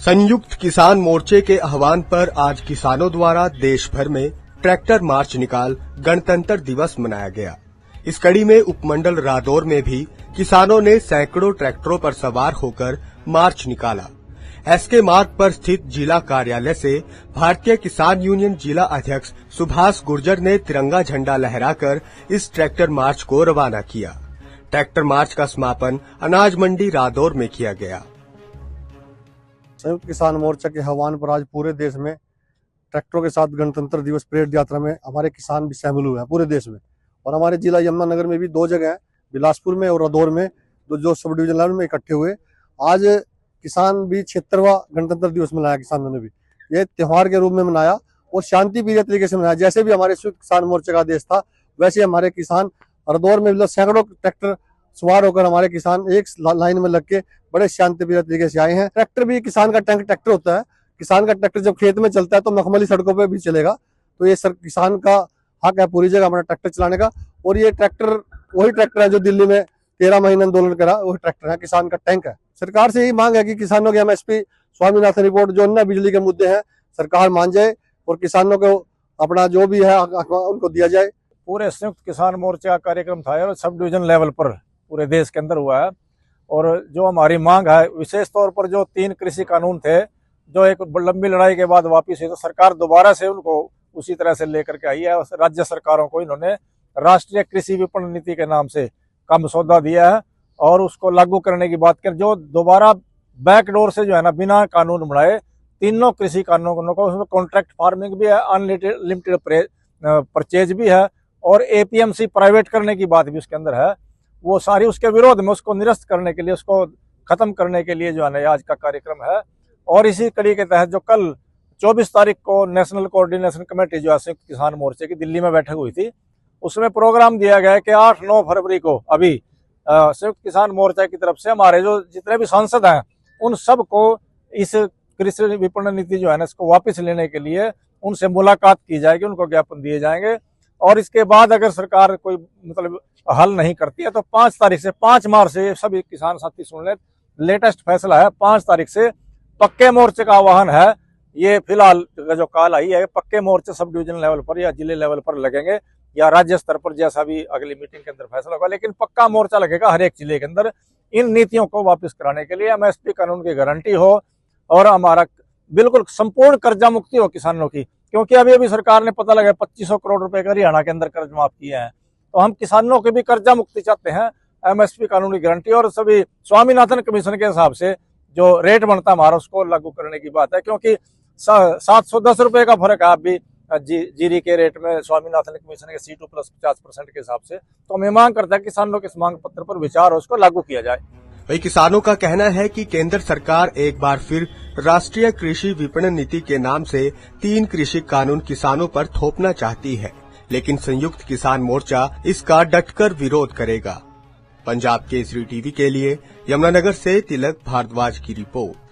संयुक्त किसान मोर्चे के आह्वान पर आज किसानों द्वारा देश भर में ट्रैक्टर मार्च निकाल गणतंत्र दिवस मनाया गया। इस कड़ी में उपमंडल रादौर में भी किसानों ने सैकड़ों ट्रैक्टरों पर सवार होकर मार्च निकाला। एसके मार्ग पर स्थित जिला कार्यालय से भारतीय किसान यूनियन जिला अध्यक्ष सुभाष गुर्जर ने तिरंगा झंडा लहराकर इस ट्रैक्टर मार्च को रवाना किया। ट्रैक्टर मार्च का समापन अनाज मंडी रादौर में किया गया। संयुक्त किसान मोर्चा के आह्वान पर आज पूरे देश में ट्रैक्टरों के साथ गणतंत्र दिवस परेड यात्रा में हमारे किसान भी शामिल हुए हैं पूरे देश में। और हमारे जिला यमुनानगर में भी 2 जगह हैं, बिलासपुर में और रादौर में, जो सब डिवीजन लेवल में इकट्ठे हुए। आज किसान भी 76वां गणतंत्र दिवस मनाया। किसानों ने भी ये त्योहार के रूप में मनाया और शांति प्रिय तरीके से मनाया। जैसे भी हमारे संयुक्त किसान मोर्चा का आदेश था, वैसे हमारे किसान रादौर में सैकड़ों ट्रैक्टर सवार होकर हमारे किसान एक लाइन में लग के बड़े शांति प्रिय तरीके से आए हैं। ट्रैक्टर भी किसान का ट्रैक्टर होता है। किसान का ट्रैक्टर जब खेत में चलता है तो मखमली सड़कों पे भी चलेगा। तो ये किसान का हक है पूरी जगह हमारा ट्रैक्टर चलाने का। और ये ट्रैक्टर वही ट्रैक्टर है जो दिल्ली में 13 महीने आंदोलन करा, वही ट्रैक्टर है, किसान का टैंक है। सरकार से यही मांग है कि किसानों के एमएसपी, स्वामीनाथन रिपोर्ट, जो अन्य बिजली के मुद्दे हैं, सरकार मान जाए और किसानों को अपना जो भी है उनको दिया जाए। पूरे संयुक्त किसान मोर्चा का कार्यक्रम था और सब डिवीजन लेवल पर पूरे देश के अंदर हुआ है। और जो हमारी मांग है, विशेष तौर पर जो 3 कृषि कानून थे जो एक लंबी लड़ाई के बाद वापिस हुई, तो सरकार दोबारा से उनको उसी तरह से लेकर के आई है। राज्य सरकारों को इन्होंने राष्ट्रीय कृषि विपणन नीति के नाम से का मसौदा दिया है और उसको लागू करने की बात कर, जो दोबारा बैकडोर से जो है ना बिना कानून बनाए तीनों कृषि कानूनों को, उसमें कॉन्ट्रैक्ट फार्मिंग भी है, अनलिमिटेड परचेज भी है और एपीएमसी प्राइवेट करने की बात भी उसके अंदर है। वो सारी उसके विरोध में, उसको निरस्त करने के लिए, उसको खत्म करने के लिए जो है ना आज का कार्यक्रम है। और इसी कड़ी के तहत जो कल 24 तारीख को नेशनल कोऑर्डिनेशन कमेटी जो है संयुक्त किसान मोर्चे की दिल्ली में बैठक हुई थी, उसमें प्रोग्राम दिया गया है कि 8-9 फरवरी को अभी संयुक्त किसान मोर्चा की तरफ से हमारे जो जितने भी सांसद हैं उन सब को इस कृषि विपणन नीति जो है ना इसको वापस लेने के लिए उनसे मुलाकात की जाएगी, उनको ज्ञापन दिए जाएंगे। और इसके बाद अगर सरकार कोई मतलब हल नहीं करती है तो 5 तारीख से 5 मार्च से सभी किसान साथी सुन ले, लेटेस्ट फैसला है 5 तारीख से पक्के मोर्चे का आह्वान है। ये फिलहाल जो काल आई है, पक्के मोर्चे सब डिवीजन लेवल पर या जिले लेवल पर लगेंगे या राज्य स्तर पर, जैसा भी अगली मीटिंग के अंदर फैसला होगा, लेकिन पक्का मोर्चा लगेगा हर एक जिले के अंदर इन नीतियों को वापस कराने के लिए। एमएसपी कानून की गारंटी हो और हमारा बिल्कुल संपूर्ण कर्जा मुक्ति हो किसानों की, क्योंकि अभी सरकार ने पता लगा 2500 करोड़ रुपए का हरियाणा के अंदर कर्ज माफ किए हैं। तो हम किसानों की भी कर्जा मुक्ति चाहते हैं, एमएसपी कानून की गारंटी और सभी स्वामीनाथन कमीशन के हिसाब से जो रेट बनता है हमारा उसको लागू करने की बात है। क्योंकि 710 रुपए का फर्क है अभी जीरी के रेट में स्वामीनाथन कमीशन के C2 प्लस 50% के हिसाब से। तो हम मांग करते हैं किसानों के इस मांग पत्र पर विचार हो, उसको लागू किया जाए। वही किसानों का कहना है कि केंद्र सरकार एक बार फिर राष्ट्रीय कृषि विपणन नीति के नाम से 3 कृषि कानून किसानों पर थोपना चाहती है, लेकिन संयुक्त किसान मोर्चा इसका डटकर विरोध करेगा। पंजाब केसरी टीवी के लिए यमुनानगर से तिलक भारद्वाज की रिपोर्ट।